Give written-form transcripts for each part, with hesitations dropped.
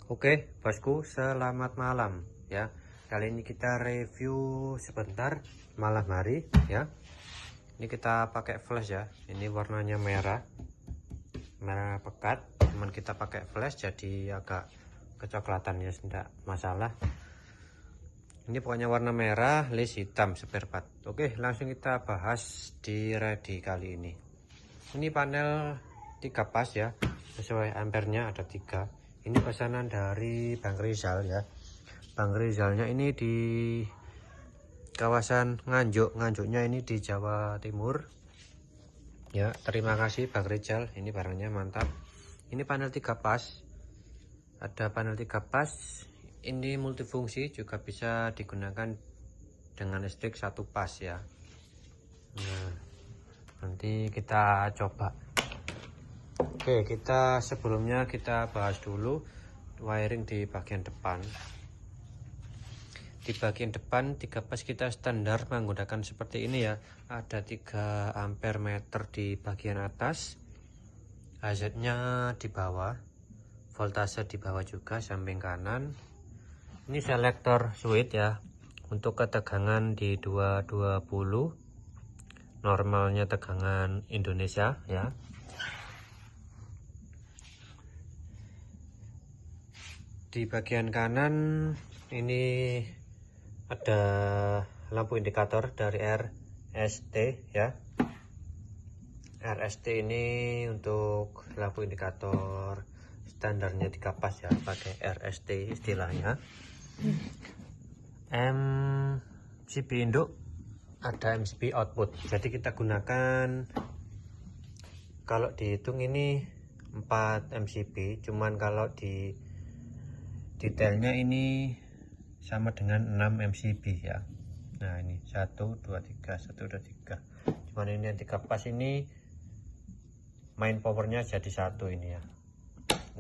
Oke bosku, selamat malam ya. Kali ini kita review sebentar malam hari ya. Ini kita pakai flash ya. Ini warnanya merah pekat, cuman kita pakai flash jadi agak kecoklatan ya, tidak masalah. Ini pokoknya warna merah, list hitam, spare part. Oke, langsung kita bahas di ready kali ini. Ini panel 3 pas ya, sesuai ampernya ada 3. Ini pesanan dari Bang Rizal ya. Bang Rizalnya ini di kawasan Nganjuk. Nganjuknya ini di Jawa Timur ya. Terima kasih Bang Rizal, ini barangnya mantap. Ini panel 3 pas, ada panel 3 pas. Ini multifungsi, juga bisa digunakan dengan listrik 1 pas ya. Nah, nanti kita coba. Oke, kita sebelumnya kita bahas dulu wiring di bagian depan. Di bagian depan 3 pas kita standar menggunakan seperti ini ya. Ada 3 ampere meter di bagian atas, HZ-nya di bawah, voltase di bawah juga samping kanan. Ini selektor switch ya, untuk ketegangan di 220, normalnya tegangan Indonesia ya. Di bagian kanan ini ada lampu indikator dari RST ya. RST ini untuk lampu indikator standarnya 3 pas ya, pakai RST istilahnya. MCB induk, ada MCB output, jadi kita gunakan, kalau dihitung ini 4 MCB, cuman kalau di detailnya ini sama dengan 6 MCB ya. Nah ini 1 2 3 1 2 3, cuman ini yang 3 pas ini main powernya jadi 1 ini ya.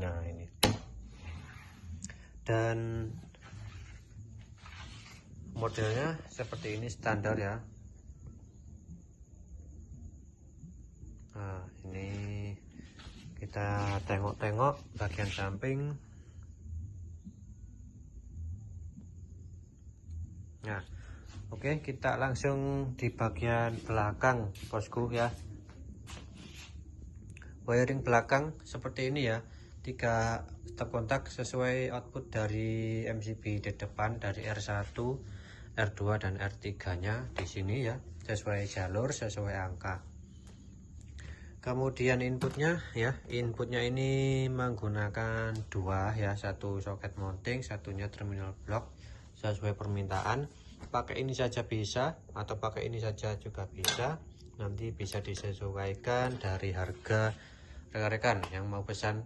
Nah ini, dan modelnya seperti ini standar ya. Nah ini kita tengok-tengok bagian samping. Nah oke, kita langsung di bagian belakang bosku ya. Wiring belakang seperti ini ya. 3 stop kontak sesuai output dari MCB di depan, dari R1, R2 dan R3 nya di sini ya, sesuai jalur, sesuai angka. Kemudian inputnya ya, inputnya ini menggunakan 2 ya, 1 soket mounting, satunya terminal blok sesuai permintaan. Pakai ini saja bisa, atau pakai ini saja juga bisa, nanti bisa disesuaikan dari harga rekan-rekan yang mau pesan,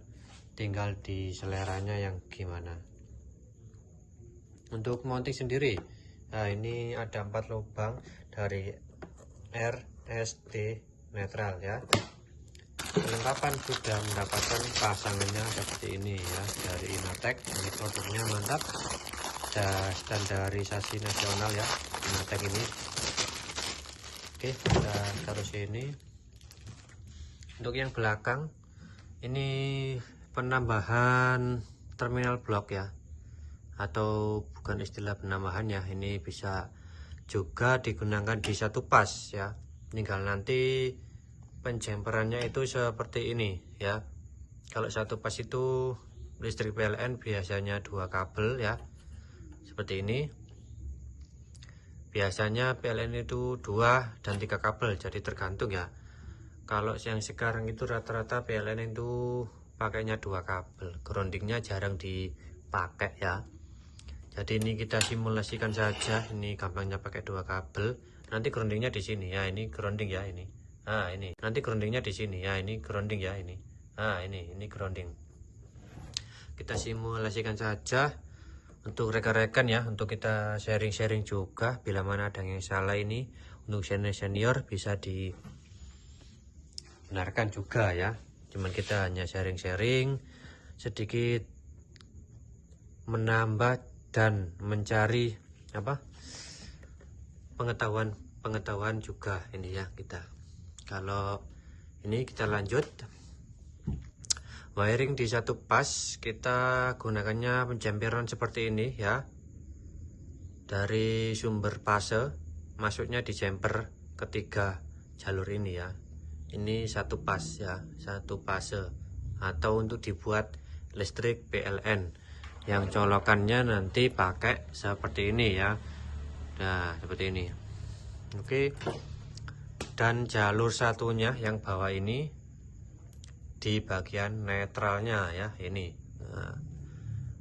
tinggal di seleranya yang gimana. Untuk mounting sendiri, nah ini ada 4 lubang dari RST netral ya. Kelengkapan sudah mendapatkan pasangannya seperti ini ya, dari Inatek. Ini produknya mantap, ada standarisasi nasional ya Inatek ini. Oke, kita taruh sini. Untuk yang belakang ini penambahan terminal blok ya, atau bukan istilah penambahan ya, ini bisa juga digunakan di 1 pas ya. Tinggal nanti penjemperannya itu seperti ini ya. Kalau 1 pas itu listrik PLN biasanya 2 kabel ya, seperti ini. Biasanya PLN itu 2 dan 3 kabel, jadi tergantung ya. Kalau yang sekarang itu rata-rata PLN itu pakainya 2 kabel, groundingnya jarang dipakai ya. Jadi ini kita simulasikan saja, ini gampangnya pakai 2 kabel. Nanti groundingnya di sini ya, ini grounding ya ini. Nah ini nanti groundingnya di sini ya, ini grounding ya ini. Nah ini grounding. Kita simulasikan saja untuk rekan-rekan ya, untuk kita sharing-sharing juga. Bila mana ada yang salah ini, untuk senior bisa dibenarkan juga ya. Cuman kita hanya sharing-sharing sedikit, menambah dan mencari pengetahuan juga ini ya kita. Kalau ini kita lanjut wiring di satu pas. Kita gunakannya penjampiran seperti ini ya, dari sumber fase masuknya di jumper ketiga jalur ini ya. Ini satu pas ya, satu fase, atau untuk dibuat listrik PLN yang colokannya nanti pakai seperti ini ya. Nah, seperti ini. Oke. Dan jalur satunya yang bawah ini di bagian netralnya ya, ini. Nah,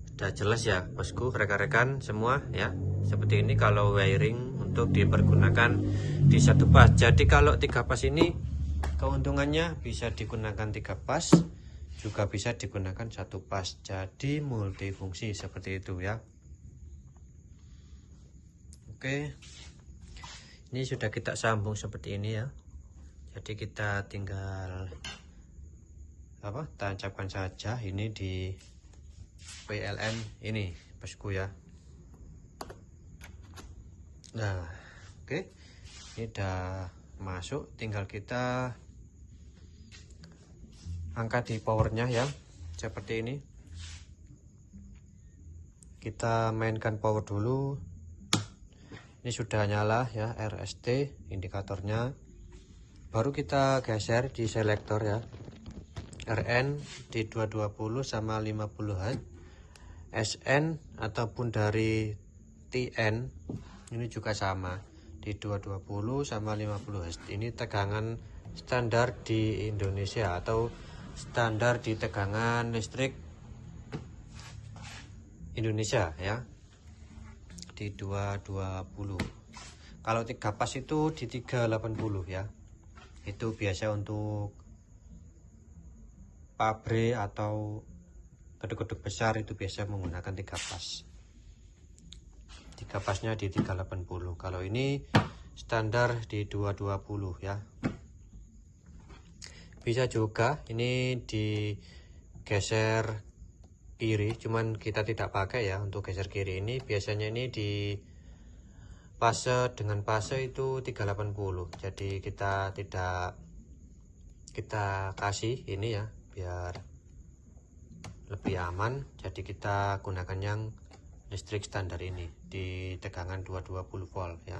sudah jelas ya bosku, rekan-rekan semua ya. Seperti ini kalau wiring untuk dipergunakan di satu pas. Jadi kalau 3 pas ini keuntungannya bisa digunakan 3 pas, juga bisa digunakan satu pas. Jadi multifungsi seperti itu ya. Oke, ini sudah kita sambung seperti ini ya. Jadi kita tinggal tancapkan saja ini di PLN ini bosku ya. Nah, oke, ini udah masuk, tinggal kita angkat di powernya ya, seperti ini. Kita mainkan power dulu. Ini sudah nyala ya, RST indikatornya. Baru kita geser di selektor ya, RN di 220 sama 50 Hz, SN ataupun dari TN ini juga sama di 220 sama 50 Hz. Ini tegangan standar di Indonesia atau standar di tegangan listrik Indonesia ya, di 220. Kalau 3 pas itu di 380 ya. Itu biasa untuk pabrik atau gedung-gedung besar itu biasa menggunakan 3 pas. 3 pasnya di 380. Kalau ini standar di 220 ya. Bisa juga ini digeser kiri, cuman kita tidak pakai ya untuk geser kiri ini. Biasanya ini di fase dengan fase itu 380. Jadi kita kasih ini ya biar lebih aman. Jadi kita gunakan yang listrik standar ini di tegangan 220 volt ya,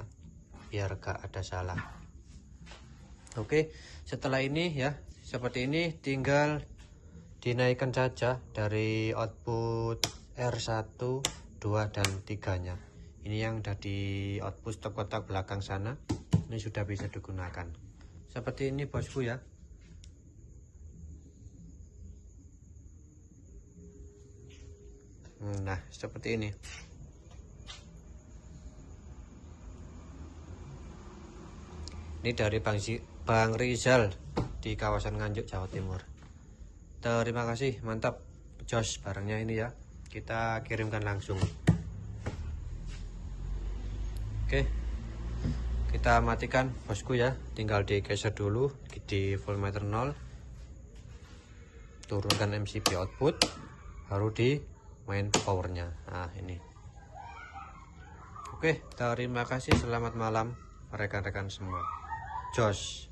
biar gak ada salah. Oke, setelah ini ya seperti ini, tinggal dinaikkan saja dari output R1, 2 dan 3 nya. Ini yang ada di output stop kotak belakang sana, ini sudah bisa digunakan seperti ini bosku ya. Nah, seperti ini. Ini dari Bang Rizal di kawasan Nganjuk, Jawa Timur. Terima kasih, mantap, jos barangnya ini ya. Kita kirimkan langsung. Oke, kita matikan bosku ya. Tinggal digeser dulu di voltmeter 0. Turunkan MCB output, baru di main powernya. Nah, ini. Oke, terima kasih, selamat malam rekan-rekan semua. Jos.